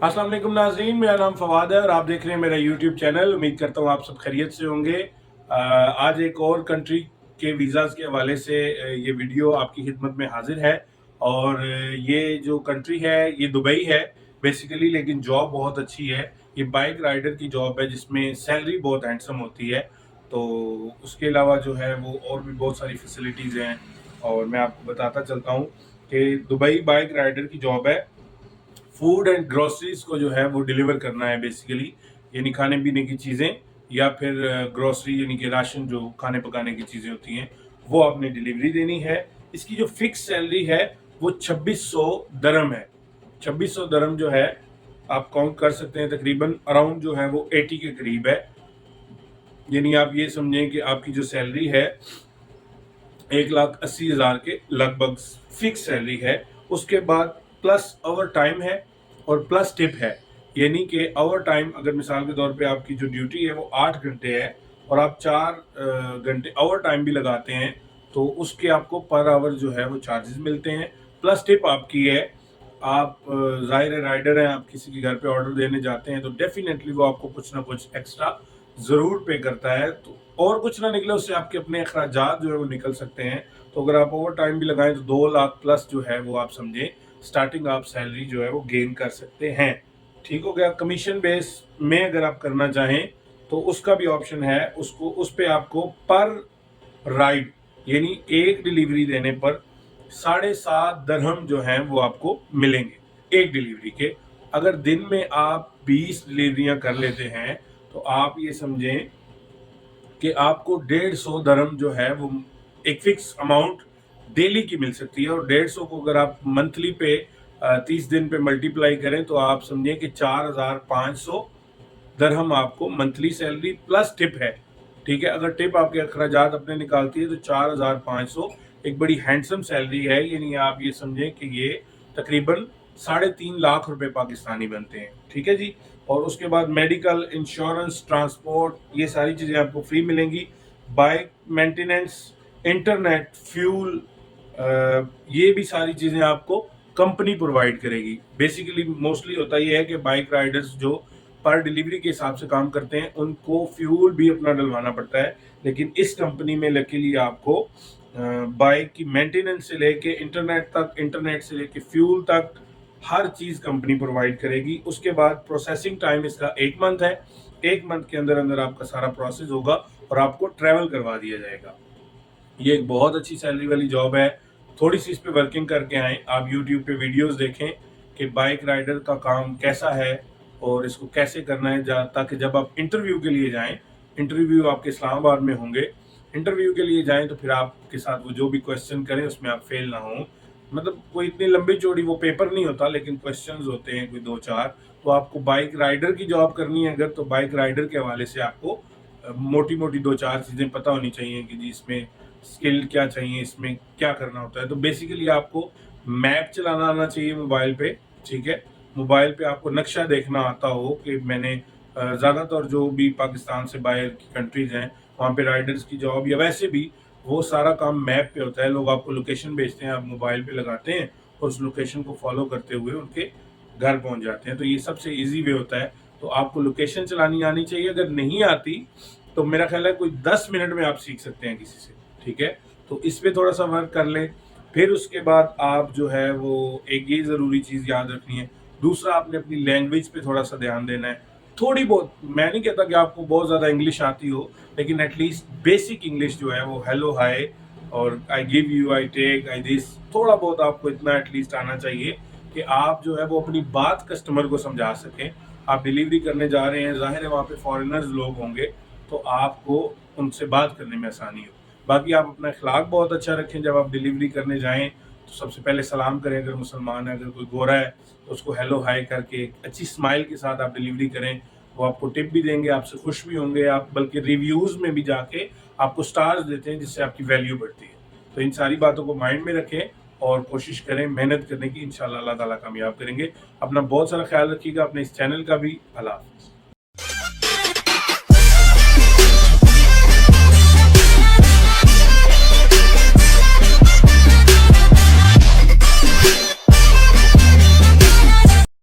अस्सलाम वालेकुम नाज़रीन, मेरा नाम फवाद है और आप देख रहे हैं मेरा यूट्यूब चैनल। उम्मीद करता हूँ आप सब खैरियत से होंगे। आज एक और कंट्री के वीज़ाज़ के हवाले से ये वीडियो आपकी खिदमत में हाजिर है। और ये जो कंट्री है ये दुबई है बेसिकली, लेकिन जॉब बहुत अच्छी है। ये बाइक राइडर की जॉब है जिसमें सैलरी बहुत हैंडसम होती है। तो उसके अलावा जो है वो और भी बहुत सारी फैसिलिटीज़ हैं और मैं आपको बताता चलता हूँ कि दुबई बाइक राइडर की जॉब है। फूड एंड ग्रोसरीज को जो है वो डिलीवर करना है बेसिकली, यानी खाने पीने की चीज़ें या फिर ग्रोसरी यानी कि राशन जो खाने पकाने की चीज़ें होती हैं वो आपने डिलीवरी देनी है। इसकी जो फिक्स सैलरी है वो 2600 दरम है। 2600 दरम जो है आप काउंट कर सकते हैं, तकरीबन अराउंड जो है वो 80 के करीब है। यानी आप ये समझें कि आपकी जो सैलरी है 1,80,000 के लगभग फिक्स सैलरी है। उसके बाद प्लस ओवर टाइम है और प्लस टिप है। यानी कि ओवर टाइम अगर मिसाल के तौर पे आपकी जो ड्यूटी है वो 8 घंटे है और आप 4 घंटे ओवर टाइम भी लगाते हैं तो उसके आपको पर आवर जो है वो चार्जेस मिलते हैं। प्लस टिप आपकी है। आप ज़ाहिर है राइडर हैं, आप किसी के घर पे ऑर्डर देने जाते हैं तो डेफिनेटली वो आपको कुछ ना कुछ एक्स्ट्रा ज़रूर पे करता है। तो और कुछ ना निकले उससे आपके अपने अखराजात जो है वो निकल सकते हैं। तो अगर आप ओवर टाइम भी लगाएं तो 2 लाख प्लस जो है वो आप समझें स्टार्टिंग आप सैलरी जो है वो गेन कर सकते हैं। ठीक हो गया। कमीशन बेस में अगर आप करना चाहें तो उसका भी ऑप्शन है। उसको उस पर आपको पर राइड यानी एक डिलीवरी देने पर 7.5 दरहम जो है वो आपको मिलेंगे एक डिलीवरी के। अगर दिन में आप 20 डिलीवरियां कर लेते हैं तो आप ये समझें कि आपको 150 दरम जो है वो एक फिक्स अमाउंट डेली की मिल सकती है। और 150 को अगर आप मंथली पे 30 दिन पे मल्टीप्लाई करें तो आप समझें कि 4,500 दरहम आपको मंथली सैलरी प्लस टिप है। ठीक है, अगर टिप आपके अखराजात अपने निकालती है तो 4,500 एक बड़ी हैंडसम सैलरी है। यानी आप ये समझें कि ये तकरीबन 3.5 लाख रुपए पाकिस्तानी बनते हैं। ठीक है जी। और उसके बाद मेडिकल, इंश्योरेंस, ट्रांसपोर्ट ये सारी चीज़ें आपको फ्री मिलेंगी। बाइक मेंटेनेंस, इंटरनेट, फ्यूल, ये भी सारी चीज़ें आपको कंपनी प्रोवाइड करेगी। बेसिकली मोस्टली होता ये है कि बाइक राइडर्स जो पर डिलीवरी के हिसाब से काम करते हैं उनको फ्यूल भी अपना डलवाना पड़ता है, लेकिन इस कंपनी में लकीली आपको बाइक की मेंटेनेंस से लेके इंटरनेट तक, इंटरनेट से लेके फ्यूल तक हर चीज़ कंपनी प्रोवाइड करेगी। उसके बाद प्रोसेसिंग टाइम इसका 1 मंथ है। 1 मंथ के अंदर अंदर आपका सारा प्रोसेस होगा और आपको ट्रैवल करवा दिया जाएगा। ये एक बहुत अच्छी सैलरी वाली जॉब है। थोड़ी सी इस पे वर्किंग करके आएँ, आप यूट्यूब पे वीडियोस देखें कि बाइक राइडर का काम कैसा है और इसको कैसे करना है, ताकि जब आप इंटरव्यू के लिए जाएं, इंटरव्यू आपके इस्लामाबाद में होंगे, इंटरव्यू के लिए जाएं तो फिर आपके साथ वो जो भी क्वेश्चन करें उसमें आप फेल ना हों। मतलब कोई इतनी लंबी चौड़ी वो पेपर नहीं होता, लेकिन क्वेश्चंस होते हैं कोई 2-4। तो आपको बाइक राइडर की जॉब करनी है अगर, तो बाइक राइडर के हवाले से आपको मोटी मोटी 2-4 चीज़ें पता होनी चाहिए कि जी इसमें स्किल क्या चाहिए, इसमें क्या करना होता है। तो बेसिकली आपको मैप चलाना आना चाहिए मोबाइल पे। ठीक है, मोबाइल पे आपको नक्शा देखना आता हो कि मैंने ज़्यादातर जो भी पाकिस्तान से बाहर की कंट्रीज हैं वहाँ पे राइडर्स की जॉब या वैसे भी वो सारा काम मैप पे होता है। लोग आपको लोकेशन भेजते हैं, आप मोबाइल पे लगाते हैं और उस लोकेशन को फॉलो करते हुए उनके घर पहुँच जाते हैं। तो ये सबसे ईजी वे होता है। तो आपको लोकेशन चलानी आनी चाहिए। अगर नहीं आती तो मेरा ख्याल है कोई 10 मिनट में आप सीख सकते हैं किसी से। ठीक है, तो इस पे थोड़ा सा वर्क कर लें। फिर उसके बाद आप जो है वो एक ये ज़रूरी चीज़ याद रखनी है। दूसरा, आपने अपनी लैंग्वेज पे थोड़ा सा ध्यान देना है। थोड़ी बहुत, मैं नहीं कहता कि आपको बहुत ज़्यादा इंग्लिश आती हो, लेकिन एटलीस्ट बेसिक इंग्लिश जो है वो हेलो, हाय और I give you, I take, I this, थोड़ा बहुत आपको इतना एटलीस्ट आना चाहिए कि आप जो है वो अपनी बात कस्टमर को समझा सकें। आप डिलीवरी करने जा रहे हैं, ज़ाहिर है वहाँ पे फॉरेनर्स लोग होंगे तो आपको उनसे बात करने में आसानी हो। बाकी आप अपना अखलाक बहुत अच्छा रखें। जब आप डिलीवरी करने जाएं तो सबसे पहले सलाम करें, अगर मुसलमान है। अगर कोई गोरा है तो उसको हेलो हाय करके एक अच्छी स्माइल के साथ आप डिलीवरी करें। वो आपको टिप भी देंगे, आपसे खुश भी होंगे। आप बल्कि रिव्यूज़ में भी जाके आपको स्टार्स देते हैं जिससे आपकी वैल्यू बढ़ती है। तो इन सारी बातों को माइंड में रखें और कोशिश करें मेहनत करने की। इंशाल्लाह अल्लाह ताला कामयाब करेंगे। अपना बहुत सारा ख्याल रखिएगा, अपने इस चैनल का भी। अल्लाह हाफ़िज़।